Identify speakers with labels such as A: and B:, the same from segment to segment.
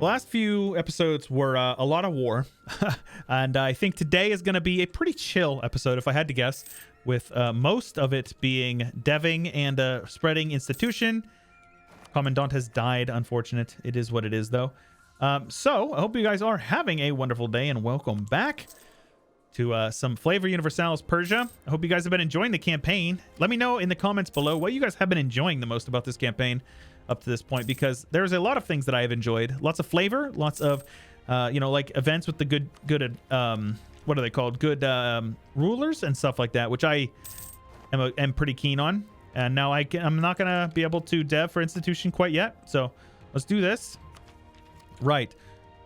A: The last few episodes were a lot of war, and I think today is going to be a pretty chill episode, if I had to guess, with most of it being deving and spreading institution. Commandant has died, unfortunate. It is what it is, though. So I hope you guys are having a wonderful day, and welcome back to some Flavor Universalis Persia. I hope you guys have been enjoying the campaign. Let me know in the comments below what you guys have been enjoying the most about this campaign up to this point, because there's a lot of things that I have enjoyed. Lots of flavor, lots of like events with the good what are they called, good rulers and stuff like that, which I am pretty keen on. And now I'm not gonna be able to dev for institution quite yet, so let's do this. Right,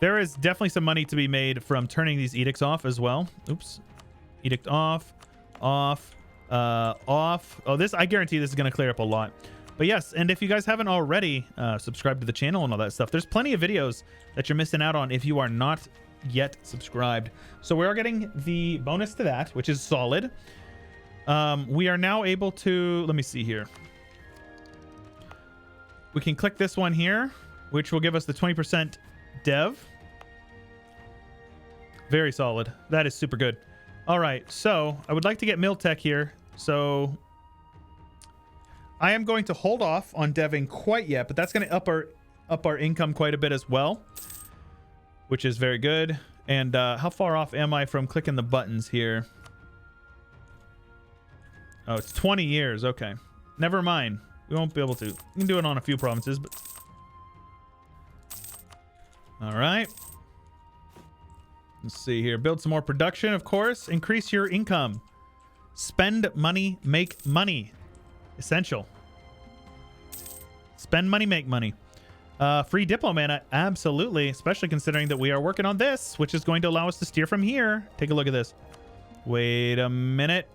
A: there is definitely some money to be made from turning these edicts off as well. Oops, edict off. Oh, this, I guarantee this is gonna clear up a lot. But yes, and if you guys haven't already subscribed to the channel and all that stuff, there's plenty of videos that you're missing out on if you are not yet subscribed. So we are getting the bonus to that, which is solid. We are now able to, let me see here. We can click this one here, which will give us the 20% dev. Very solid. That is super good. All right, so I would like to get Mill Tech here. So I am going to hold off on deving quite yet, but that's going to up our income quite a bit as well, which is very good. And how far off am I from clicking the buttons here? Oh, it's 20 years. Okay, never mind. We won't be able to. We can do it on a few provinces, but all right. Let's see here. Build some more production, of course. Increase your income. Spend money, make money. Essential. Spend money, make money. Free diplomat, absolutely, especially considering that we are working on this, which is going to allow us to steer from here. Take a look at this. Wait a minute.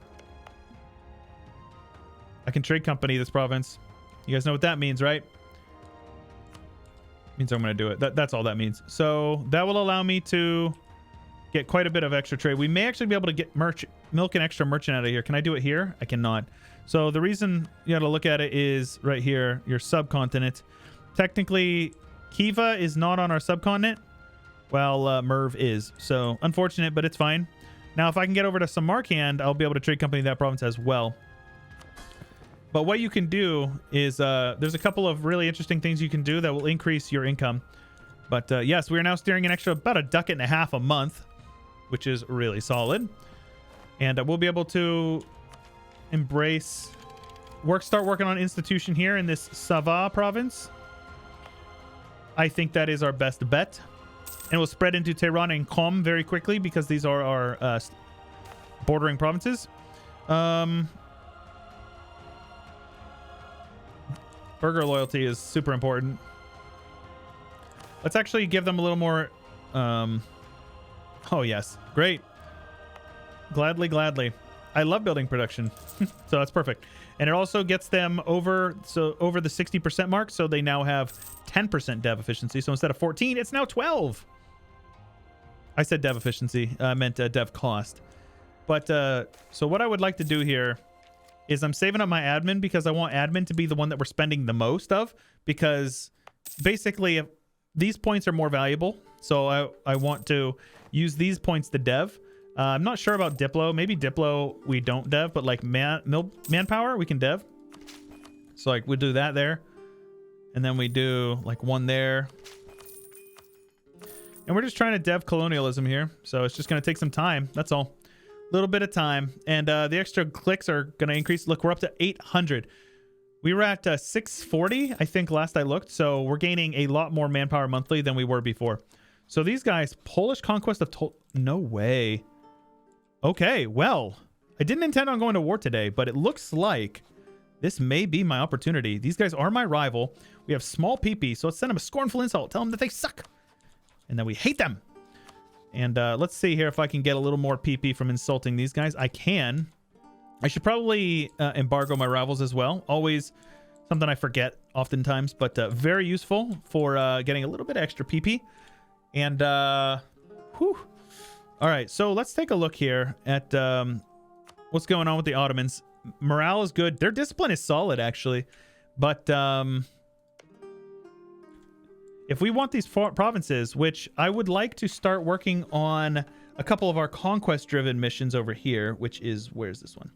A: I can trade company this province. You guys know what that means, right? Means I'm going to do it. That's all that means. So that will allow me to get quite a bit of extra trade. We may actually be able to get milk an extra merchant out of here. Can I do it here? I cannot. So the reason you got to look at it is right here, your subcontinent. Technically, Kiva is not on our subcontinent, while Merv is. So unfortunate, but it's fine. Now, if I can get over to Samarkand, I'll be able to trade company that province as well. But what you can do is there's a couple of really interesting things you can do that will increase your income. But yes, we are now steering an extra about a ducat and a half a month, which is really solid. And we'll be able to start working on institution here in this Sava province. I think that is our best bet. And we'll spread into Tehran and Qom very quickly because these are our bordering provinces. Burger loyalty is super important. Let's actually give them a little more. Oh, yes. Great. Gladly, gladly. I love building production. So that's perfect. And it also gets them over the 60% mark. So they now have 10% dev efficiency. So instead of 14, it's now 12. I said dev efficiency. I meant dev cost. But so what I would like to do here is I'm saving up my admin because I want admin to be the one that we're spending the most of, because basically these points are more valuable. So I want to use these points to dev. I'm not sure about Diplo. Maybe Diplo we don't dev, but like manpower we can dev. So like we do that there, and then we do like one there. And we're just trying to dev colonialism here. So it's just going to take some time. That's all. A little bit of time. And the extra clicks are going to increase. Look, we're up to 800. We were at 640, I think, last I looked. So we're gaining a lot more manpower monthly than we were before. So these guys, Polish conquest of no way. Okay, well, I didn't intend on going to war today, but it looks like this may be my opportunity. These guys are my rival. We have small PP, so let's send them a scornful insult. Tell them that they suck and that we hate them. And let's see here if I can get a little more PP from insulting these guys. I can. I should probably embargo my rivals as well. Always something I forget oftentimes, but very useful for getting a little bit extra PP. And whew. All right, so let's take a look here at what's going on with the Ottomans. Morale is good. Their discipline is solid, actually. But if we want these provinces, which I would like to start working on a couple of our conquest-driven missions over here, which is, where's this one?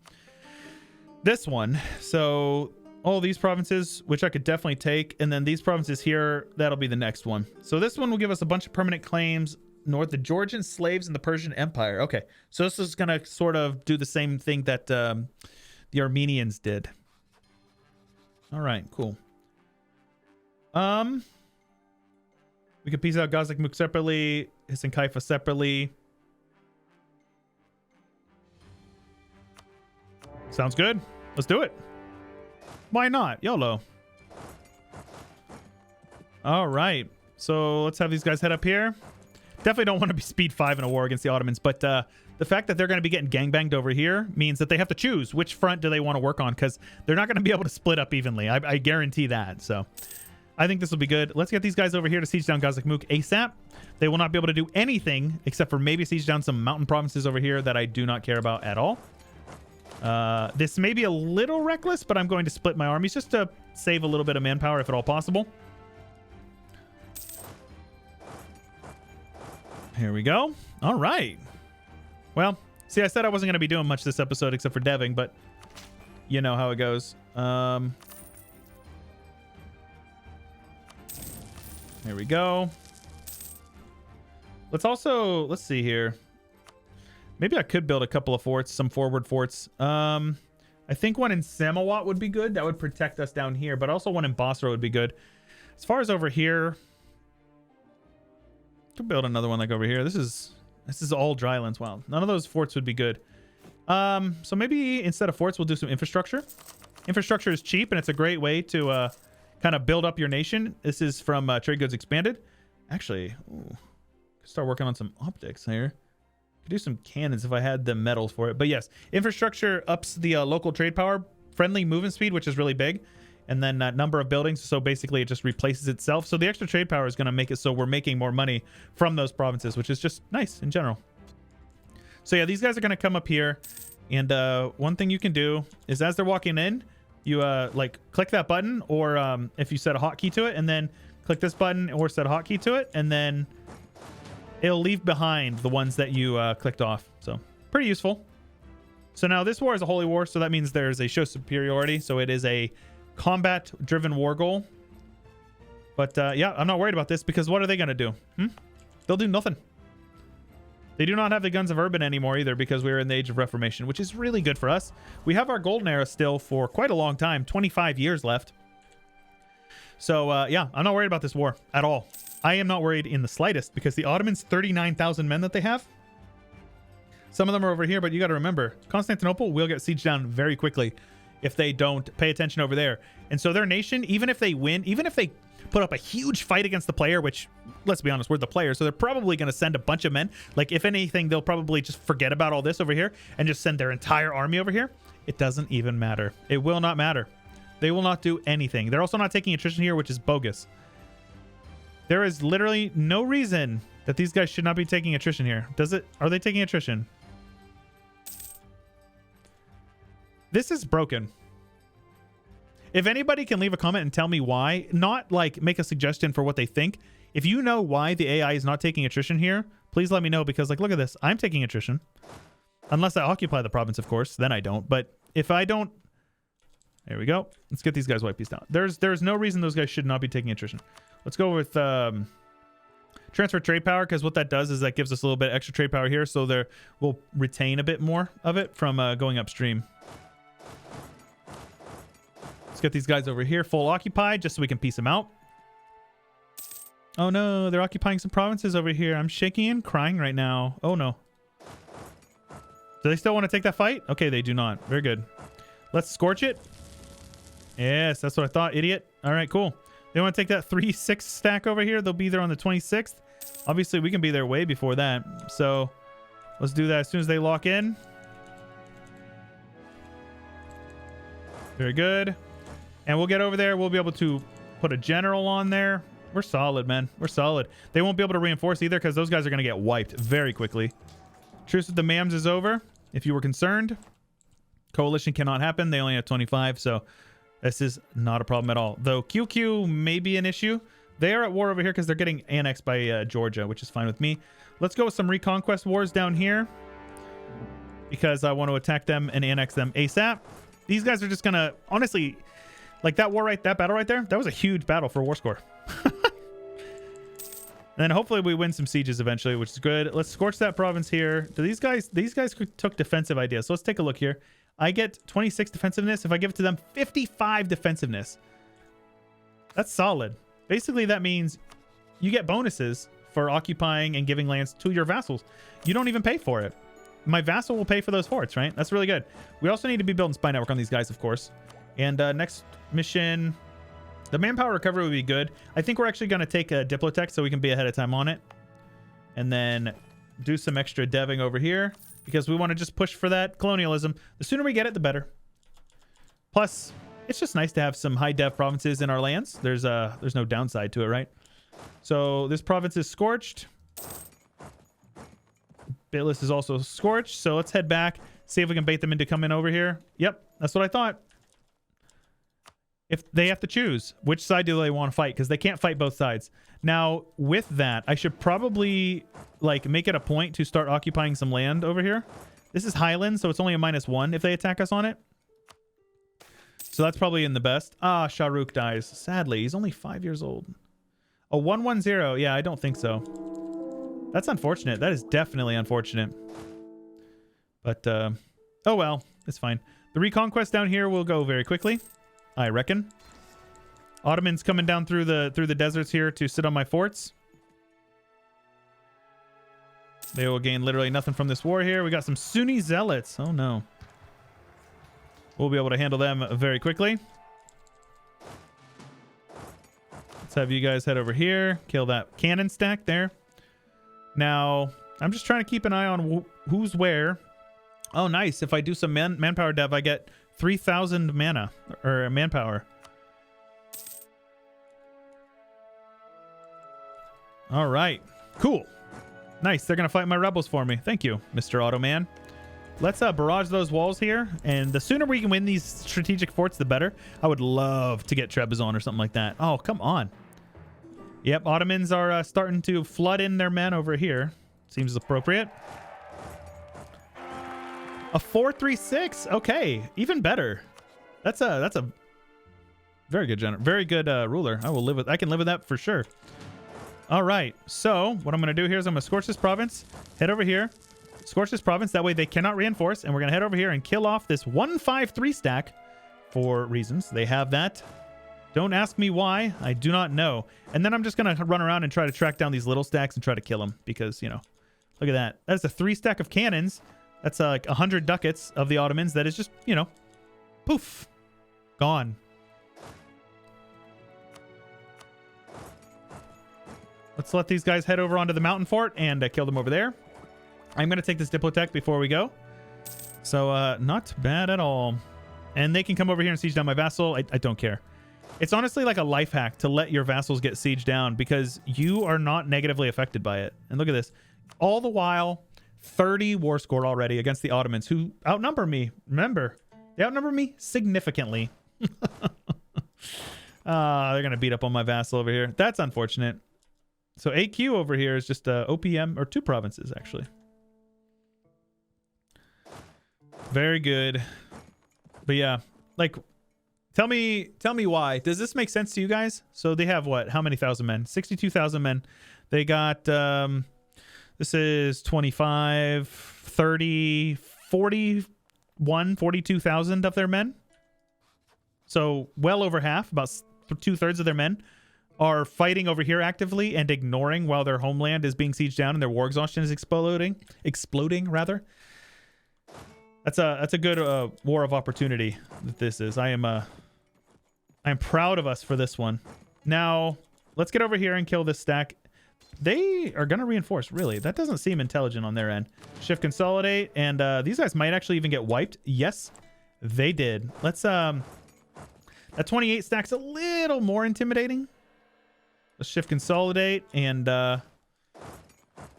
A: This one. So all these provinces, which I could definitely take, and then these provinces here, that'll be the next one. So this one will give us a bunch of permanent claims north the Georgian slaves in the Persian Empire. Okay, so this is going to sort of do the same thing that the Armenians did. All right, cool. We could piece out Gazakmuk separately, Hisankaifa separately. Sounds good. Let's do it. Why not? YOLO. All right. So let's have these guys head up here. Definitely don't want to be speed 5 in a war against the Ottomans, but the fact that they're going to be getting gangbanged over here means that they have to choose which front do they want to work on, because they're not going to be able to split up evenly. I guarantee that. So I think this will be good. Let's get these guys over here to siege down Gazakmuk ASAP. They will not be able to do anything except for maybe siege down some mountain provinces over here that I do not care about at all. This may be a little reckless, but I'm going to split my armies just to save a little bit of manpower if at all possible. Here we go. All right. Well, see, I said I wasn't going to be doing much this episode except for deving, but you know how it goes. There we go. Let's see here. Maybe I could build a couple of forts, some forward forts. I think one in Samawat would be good. That would protect us down here, but also one in Basra would be good. As far as over here, could build another one like over here. This is all drylands. Wow, none of those forts would be good. So maybe instead of forts, we'll do some infrastructure. Infrastructure is cheap, and it's a great way to kind of build up your nation. This is from Trade Goods Expanded. Actually, start working on some optics here. Could do some cannons if I had the metals for it. But yes, infrastructure ups the local trade power, friendly movement speed, which is really big, and then number of buildings. So basically it just replaces itself. So the extra trade power is going to make it so we're making more money from those provinces, which is just nice in general. So yeah, these guys are going to come up here, and one thing you can do is as they're walking in, you like click that button, or if you set a hotkey to it, and then click this button or set a hotkey to it, and then it'll leave behind the ones that you clicked off. So pretty useful. So now this war is a holy war, so that means there's a show superiority. So it is a combat driven war goal. But yeah, I'm not worried about this, because what are they going to do? They'll do nothing. They do not have the guns of Urban anymore either, because we're in the Age of Reformation, which is really good for us. We have our golden era still for quite a long time, 25 years left. So yeah, I'm not worried about this war at all. I am not worried in the slightest, because the Ottomans, 39,000 men that they have. Some of them are over here, but you got to remember, Constantinople will get sieged down very quickly if they don't pay attention over there. And so their nation, even if they win, even if they put up a huge fight against the player, which, let's be honest, we're the player, so they're probably going to send a bunch of men. Like, if anything, they'll probably just forget about all this over here and just send their entire army over here. It doesn't even matter. It will not matter. They will not do anything. They're also not taking attrition here, which is bogus. There is literally no reason that these guys should not be taking attrition here. Does it? Are they taking attrition? This is broken. If anybody can leave a comment and tell me why, not like make a suggestion for what they think. If you know why the AI is not taking attrition here, please let me know, because like, look at this. I'm taking attrition. Unless I occupy the province, of course, then I don't. But if I don't, there we go. Let's get these guys white piece down. There's no reason those guys should not be taking attrition. Let's go with transfer trade power, because what that does is that gives us a little bit extra trade power here, so there we'll retain a bit more of it from going upstream. Let's get these guys over here full occupied, just so we can piece them out. Oh no, they're occupying some provinces over here. I'm shaking and crying right now. Oh no. Do they still want to take that fight? Okay, they do not. Very good. Let's scorch it. Yes, that's what I thought, idiot. All right, cool. They want to take that 3-6 stack over here. They'll be there on the 26th. Obviously, we can be there way before that. So let's do that as soon as they lock in. Very good. And we'll get over there. We'll be able to put a general on there. We're solid, man. We're solid. They won't be able to reinforce either, because those guys are going to get wiped very quickly. Truce with the Mams is over, if you were concerned. Coalition cannot happen. They only have 25, so this is not a problem at all. Though QQ may be an issue, They are at war over here because they're getting annexed by Georgia, which is fine with me. Let's go with some reconquest wars down here because I want to attack them and annex them ASAP. These guys are just going to, honestly, like that battle right there, that was a huge battle for war score. And then hopefully we win some sieges eventually, which is good. Let's scorch that province here. Do these guys took defensive ideas. So let's take a look here. I get 26 defensiveness. If I give it to them, 55 defensiveness. That's solid. Basically, that means you get bonuses for occupying and giving lands to your vassals. You don't even pay for it. My vassal will pay for those forts, right? That's really good. We also need to be building spy network on these guys, of course. And next mission, the manpower recovery would be good. I think we're actually going to take a Diplotech so we can be ahead of time on it. And then do some extra deving over here because we want to just push for that colonialism. The sooner we get it, the better. Plus, it's just nice to have some high dev provinces in our lands. There's no downside to it, right? So this province is scorched. Bitless is also scorched. So let's head back, see if we can bait them into coming over here. Yep, that's what I thought. If they have to choose, which side do they want to fight? Because they can't fight both sides. Now, with that, I should probably like make it a point to start occupying some land over here. This is Highland, so it's only a -1 if they attack us on it. So that's probably in the best. Ah, Shahrukh dies. Sadly, he's only 5 years old. A 110. Yeah, I don't think so. That's unfortunate. That is definitely unfortunate. But, oh well, it's fine. The reconquest down here will go very quickly, I reckon. Ottomans coming down through the deserts here to sit on my forts. They will gain literally nothing from this war here. We got some Sunni zealots. Oh no. We'll be able to handle them very quickly. Let's have you guys head over here. Kill that cannon stack there. Now, I'm just trying to keep an eye on who's where. Oh, nice. If I do some manpower dev, I get 3,000 mana or manpower. All right. Cool. Nice. They're going to fight my rebels for me. Thank you, Mr. Ottoman. Let's barrage those walls here. And the sooner we can win these strategic forts, the better. I would love to get Trebizond or something like that. Oh, come on. Yep, Ottomans are starting to flood in their men over here. Seems appropriate. A 436. Okay, even better. That's a very good general, very good ruler. I can live with that for sure. All right. So what I'm going to do here is I'm going to scorch this province, head over here, scorch this province. That way they cannot reinforce, and we're going to head over here and kill off this 153 stack for reasons. They have that. Don't ask me why. I do not know. And then I'm just going to run around and try to track down these little stacks and try to kill them because, you know, look at that. That's a 3 stack of cannons. That's like 100 ducats of the Ottomans. That is just, you know, poof, gone. Let's let these guys head over onto the mountain fort and kill them over there. I'm going to take this Diplotech before we go. So not bad at all. And they can come over here and siege down my vassal. I don't care. It's honestly like a life hack to let your vassals get sieged down because you are not negatively affected by it. And look at this. All the while, 30 war score already against the Ottomans who outnumber me. Remember, they outnumber me significantly. They're going to beat up on my vassal over here. That's unfortunate. So AQ over here is just OPM, or 2 provinces, actually. Very good. But yeah, like, tell me why. Does this make sense to you guys? So they have what? How many thousand men? 62,000 men. They got, this is 25, 30, 41, 42,000 of their men. So well over half, about 2/3 of their men are fighting over here actively and ignoring while their homeland is being sieged down and their war exhaustion is exploding rather. That's a good war of opportunity that this is. I am proud of us for this one. Now, let's get over here and kill this stack. They are going to reinforce, really. That doesn't seem intelligent on their end. Shift consolidate, and these guys might actually even get wiped. Yes, they did. Let's that 28 stack's a little more intimidating. Let's shift consolidate and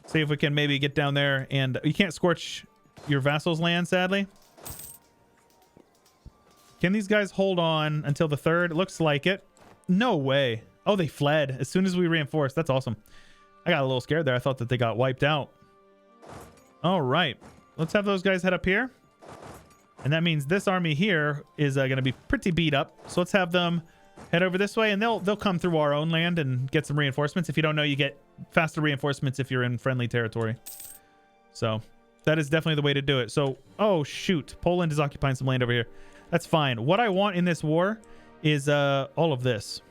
A: see if we can maybe get down there. And you can't scorch your vassal's land, sadly. Can these guys hold on until the 3rd? It looks like it. No way. Oh, they fled as soon as we reinforced. That's awesome. I got a little scared there. I thought that they got wiped out. All right. Let's have those guys head up here. And that means this army here is going to be pretty beat up. So let's have them head over this way, and they'll come through our own land and get some reinforcements. If you don't know, you get faster reinforcements if you're in friendly territory. So that is definitely the way to do it. So, oh, shoot. Poland is occupying some land over here. That's fine. What I want in this war is all of this.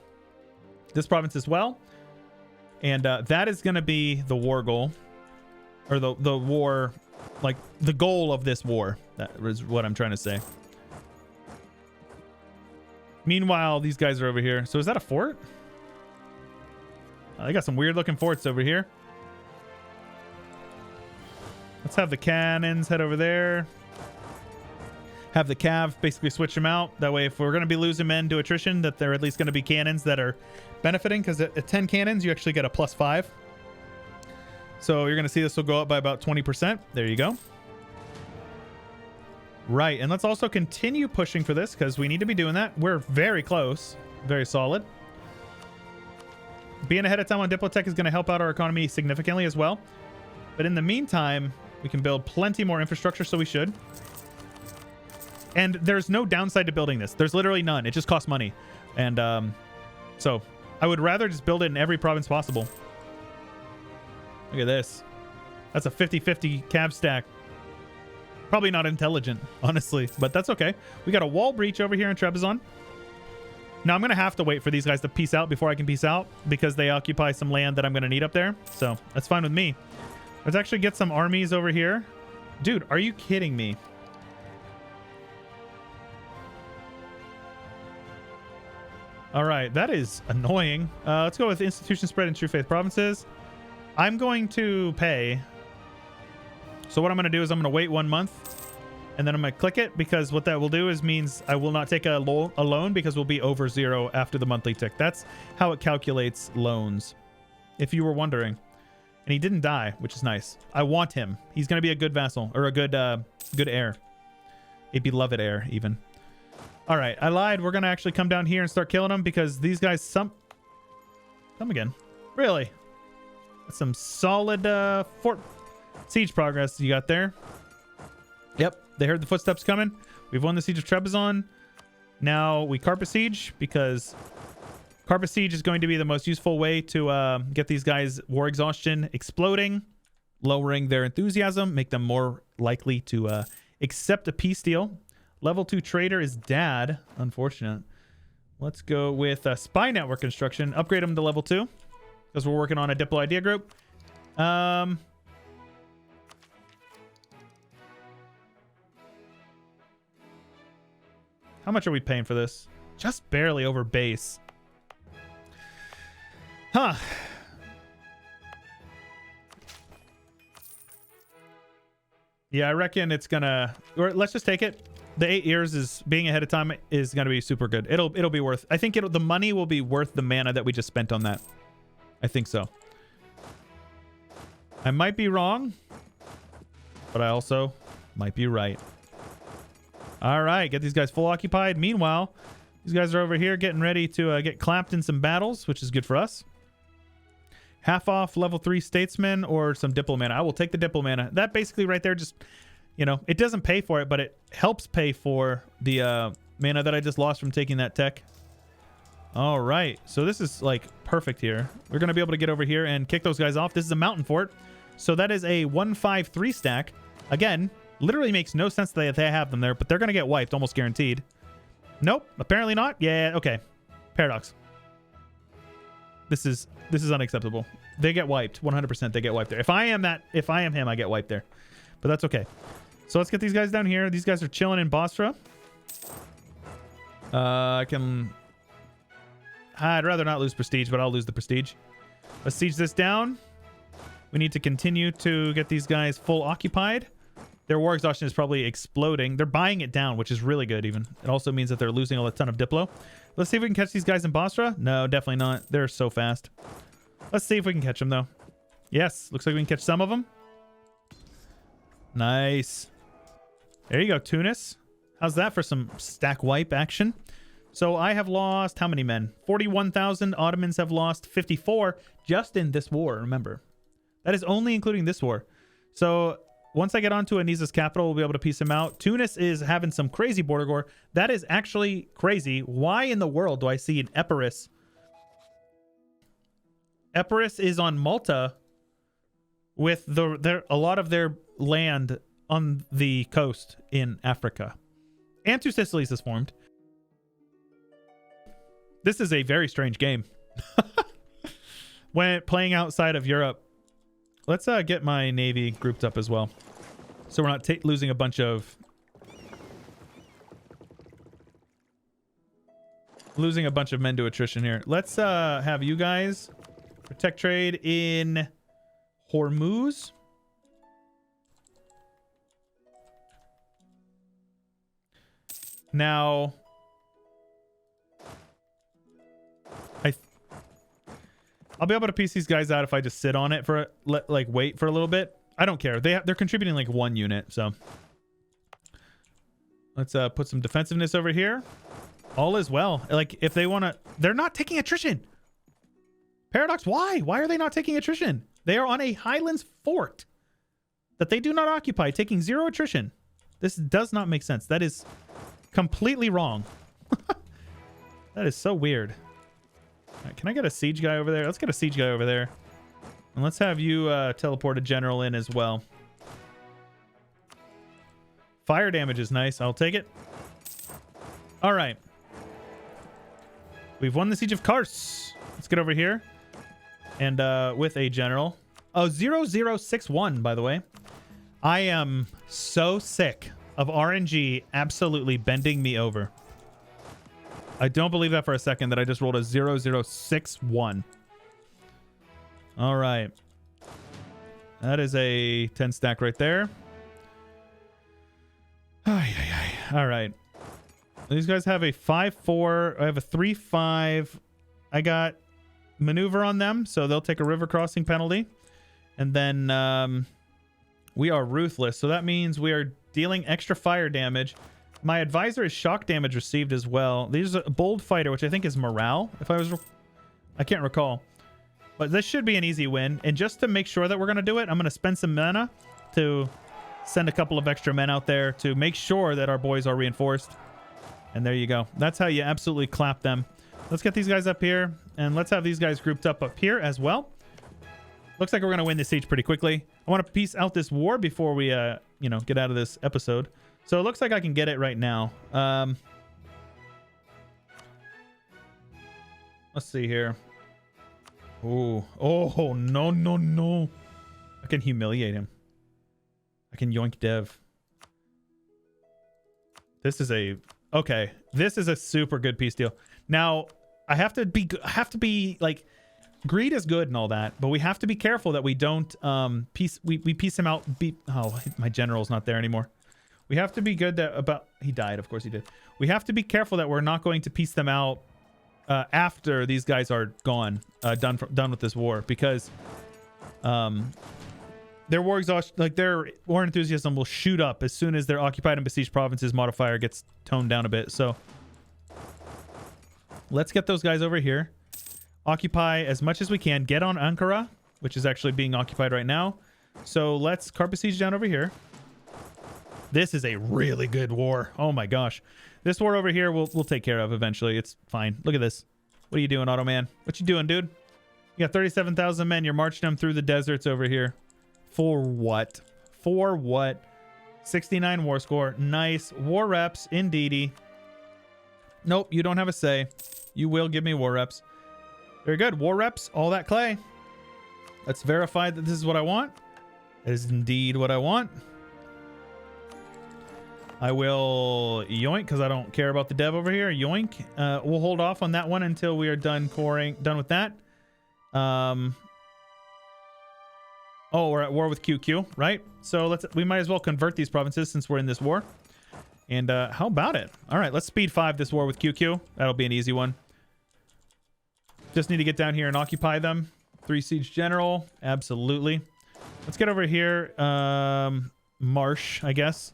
A: This province as well. And that is going to be the war goal. Or the war, like the goal of this war. That is what I'm trying to say. Meanwhile, these guys are over here. So is that a fort? They got some weird looking forts over here. Let's have the cannons head over there. Have the cav basically switch them out. That way, if we're going to be losing men to attrition, that they're at least going to be cannons that are benefiting. Because at 10 cannons, you actually get a +5. So you're going to see this will go up by about 20%. There you go. Right. And let's also continue pushing for this because we need to be doing that. We're very close. Very solid. Being ahead of time on Diplotech is going to help out our economy significantly as well. But in the meantime, we can build plenty more infrastructure, so we should. And there's no downside to building this. There's literally none. It just costs money. And so I would rather just build it in every province possible. Look at this. That's a 50-50 cav stack. Probably not intelligent, honestly, but that's okay. We got a wall breach over here in Trebizond. Now I'm going to have to wait for these guys to peace out before I can peace out because they occupy some land that I'm going to need up there. So that's fine with me. Let's actually get some armies over here. Dude, are you kidding me? All right, that is annoying. Let's go with institution spread in True Faith provinces. I'm going to pay. So what I'm going to do is I'm going to wait 1 month and then I'm going to click it because what that will do is means I will not take a loan because we'll be over 0 after the monthly tick. That's how it calculates loans, if you were wondering. And he didn't die, which is nice. I want him. He's going to be a good vassal or a good heir. A beloved heir even. All right, I lied. We're going to actually come down here and start killing them because these guys come again. Really? That's some solid fort siege progress you got there. Yep, they heard the footsteps coming. We've won the siege of Trebizond. Now we carpet siege because carpet siege is going to be the most useful way to get these guys war exhaustion exploding, lowering their enthusiasm, make them more likely to accept a peace deal. Level 2 trader is dad. Unfortunate. Let's go with spy network construction. Upgrade them to level 2 because we're working on a Diplo idea group. How much are we paying for this? Just barely over base. Huh. Yeah, I reckon it's gonna... Or let's just take it. The 8 years is being ahead of time is gonna be super good. It'll be worth... I think the money will be worth the mana that we just spent on that. I think so. I might be wrong, but I also might be right. All right, get these guys full occupied. Meanwhile, these guys are over here getting ready to get clapped in some battles, which is good for us. Half off level 3 statesman or some diplo mana. I will take the diplo mana. That basically right there just, you know, it doesn't pay for it, but it helps pay for the mana that I just lost from taking that tech. All right, so this is like perfect here. We're going to be able to get over here and kick those guys off. This is a mountain fort. So that is a 1-5-3 stack. Again, literally makes no sense that they have them there, but they're going to get wiped, almost guaranteed. Nope, apparently not. Yeah, okay. Paradox. This is unacceptable. They get wiped. 100% they get wiped there. If I am him, I get wiped there. But that's okay. So let's get these guys down here. These guys are chilling in Bosra. I'd rather not lose prestige, but I'll lose the prestige. Let's siege this down. We need to continue to get these guys full occupied. Their war exhaustion is probably exploding. They're buying it down, which is really good even. It also means that they're losing a ton of Diplo. Let's see if we can catch these guys in Bosra. No, definitely not. They're so fast. Let's see if we can catch them, though. Yes, looks like we can catch some of them. Nice. There you go, Tunis. How's that for some stack wipe action? So I have lost how many men? 41,000. Ottomans have lost 54 just in this war, remember. That is only including this war. So once I get onto Anisa's capital, we'll be able to piece him out. Tunis is having some crazy border war. That is actually crazy. Why in the world do I see an Epirus? Epirus is on Malta with a lot of their land on the coast in Africa. And two Sicilies is formed. This is a very strange game. When playing outside of Europe. Let's get my navy grouped up as well. So we're not losing a bunch of... men to attrition here. Let's have you guys protect trade in Hormuz. Now, I'll be able to piece these guys out if I just sit on it for like wait for a little bit. I don't care. They're contributing like 1 unit, so let's put some defensiveness over here. All is well. Like if they want to, they're not taking attrition. Paradox, why? Why are they not taking attrition? They are on a Highlands fort that they do not occupy, taking 0 attrition. This does not make sense. That is completely wrong. That is so weird. All right, can I get a siege guy over there? Let's get a siege guy over there. And let's have you teleport a general in as well. Fire damage is nice. I'll take it. All right. We've won the siege of Kars. Let's get over here. And with a general. Oh, 0061, by the way. I am so sick of RNG absolutely bending me over. I don't believe that for a second that I just rolled a 0061. All right. That is a 10 stack right there. All right. These guys have a 5-4. I have a 3-5. I got maneuver on them, so they'll take a river crossing penalty. And then we are ruthless, so that means we are dealing extra fire damage. My advisor is shock damage received as well. There's a bold fighter, which I think is morale. I can't recall. But this should be an easy win. And just to make sure that we're going to do it, I'm going to spend some mana to send a couple of extra men out there to make sure that our boys are reinforced. And there you go. That's how you absolutely clap them. Let's get these guys up here. And let's have these guys grouped up here as well. Looks like we're going to win this siege pretty quickly. I want to piece out this war before we, get out of this episode. So it looks like I can get it right now. Let's see here. Oh, no. I can humiliate him. I can yoink dev. This is a super good peace deal. Now, I have to be like, greed is good and all that, but we have to be careful that we don't piece him out. Oh, my general's not there anymore. We have to be good he died, of course he did. We have to be careful that we're not going to piece them out after these guys are gone, done with this war, because their war exhaustion, like their war enthusiasm will shoot up as soon as their occupied and besieged provinces modifier gets toned down a bit. So let's get those guys over here. Occupy as much as we can. Get on Ankara, which is actually being occupied right now. So let's carpet siege down over here. This is a really good war. Oh my gosh. This war over here we'll take care of eventually. It's fine. Look at this. What are you doing, Ottoman? What you doing, dude? You got 37,000 men. You're marching them through the deserts over here. For what? For what? 69 war score. Nice. War reps, indeedy. Nope, you don't have a say. You will give me war reps. Very good. War reps, all that clay. Let's verify that this is what I want. It is indeed what I want. I will yoink because I don't care about the dev over here. Yoink. We'll hold off on that one until we are done with that. Oh, we're at war with QQ, right? So we might as well convert these provinces since we're in this war. And how about it? All right, let's speed 5 this war with QQ. That'll be an easy one. Just need to get down here and occupy them. 3 siege general. Absolutely. Let's get over here. Marsh, I guess.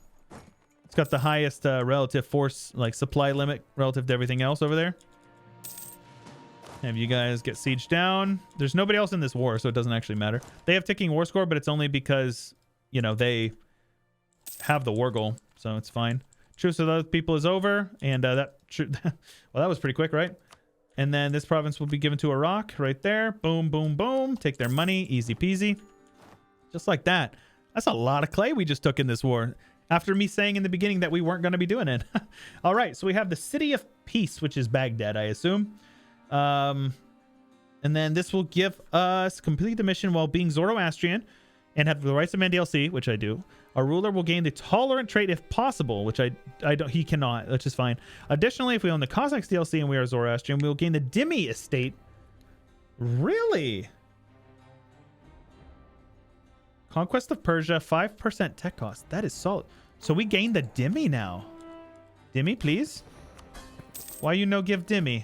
A: It's got the highest relative force, like supply limit relative to everything else over there. Have you guys get sieged down. There's nobody else in this war, so it doesn't actually matter. They have ticking war score, but it's only because, you know, they have the war goal, so it's fine. Truce with other people is over, and well, that was pretty quick, right? And then this province will be given to Iraq right there. Boom, boom, boom. Take their money, easy peasy. Just like that. That's a lot of clay we just took in this war. After me saying in the beginning that we weren't going to be doing it. All right, so we have the City of Peace, which is Baghdad, I assume. And then this will give us complete the mission while being Zoroastrian and have the rights of man DLC, which I do. Our ruler will gain the tolerant trait if possible, which I don't. He cannot, which is fine. Additionally, if we own the Cossacks DLC and we are Zoroastrian, we will gain the Dhimmi estate. Really? Conquest of Persia, 5% tech cost. That is solid. So we gain the Dhimmi now. Dhimmi, please. Why you no give Dhimmi?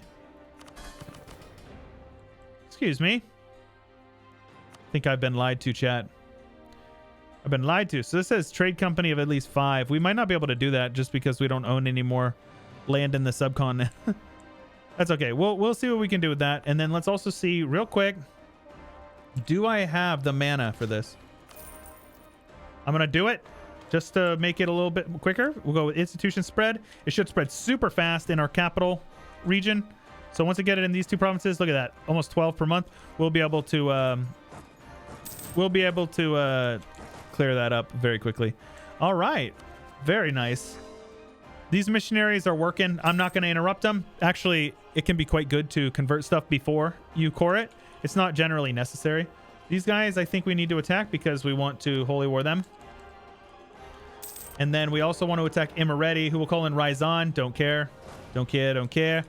A: Excuse me. I think I've been lied to, chat. I've been lied to. So this says trade company of at least 5. We might not be able to do that just because we don't own any more land in the subcontinent. That's okay. We'll see what we can do with that. And then let's also see real quick. Do I have the mana for this? I'm going to do it just to make it a little bit quicker. We'll go with institution spread. It should spread super fast in our capital region. So once we get it in these 2 provinces, look at that. Almost 12 per month. We'll be able to clear that up very quickly. All right. Very nice. These missionaries are working. I'm not going to interrupt them. Actually, it can be quite good to convert stuff before you core it. It's not generally necessary. These guys, I think we need to attack because we want to holy war them. And then we also want to attack Imereti, who will call in Ryzan. Don't care. Don't care. Don't care.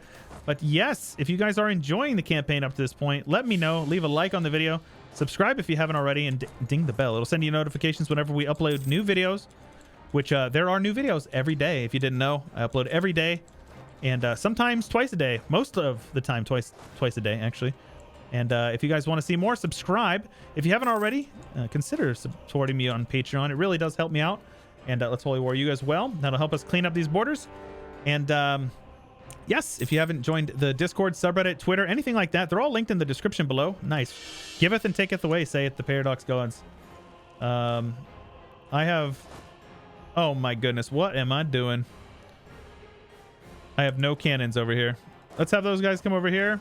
A: But yes, if you guys are enjoying the campaign up to this point, let me know. Leave a like on the video. Subscribe if you haven't already, and ding the bell. It'll send you notifications whenever we upload new videos, which there are new videos every day. If you didn't know, I upload every day, and sometimes twice a day. Most of the time, twice a day, actually. And if you guys want to see more, subscribe. If you haven't already, consider supporting me on Patreon. It really does help me out. And let's holy war you as well. That'll help us clean up these borders. And yes, if you haven't joined the Discord, subreddit, Twitter, anything like that, they're all linked in the description below. Nice. Giveth and taketh away, saith the Paradox Gods. I have... Oh my goodness, what am I doing? I have no cannons over here. Let's have those guys come over here.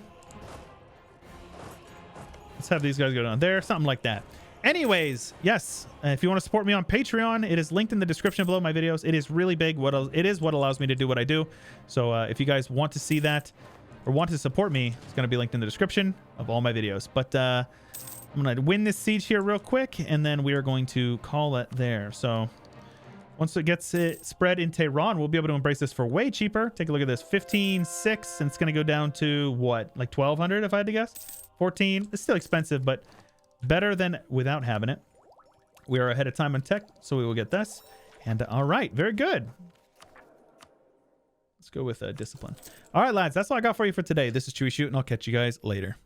A: Let's have these guys go down there. Something like that. Anyways, yes, if you want to support me on Patreon, it is linked in the description below my videos. It is really big. It is what allows me to do what I do. So if you guys want to see that or want to support me, it's going to be linked in the description of all my videos. But I'm going to win this siege here real quick, and then we are going to call it there. So once it gets it spread in Tehran, we'll be able to embrace this for way cheaper. Take a look at this. 15.6, and it's going to go down to what, like 1,200 if I had to guess? 14. It's still expensive, but better than without having it. We are ahead of time on tech, so we will get this. And all right, very good. Let's go with discipline. All right, lads, that's all I got for you for today. This is Chewyshoot, and I'll catch you guys later.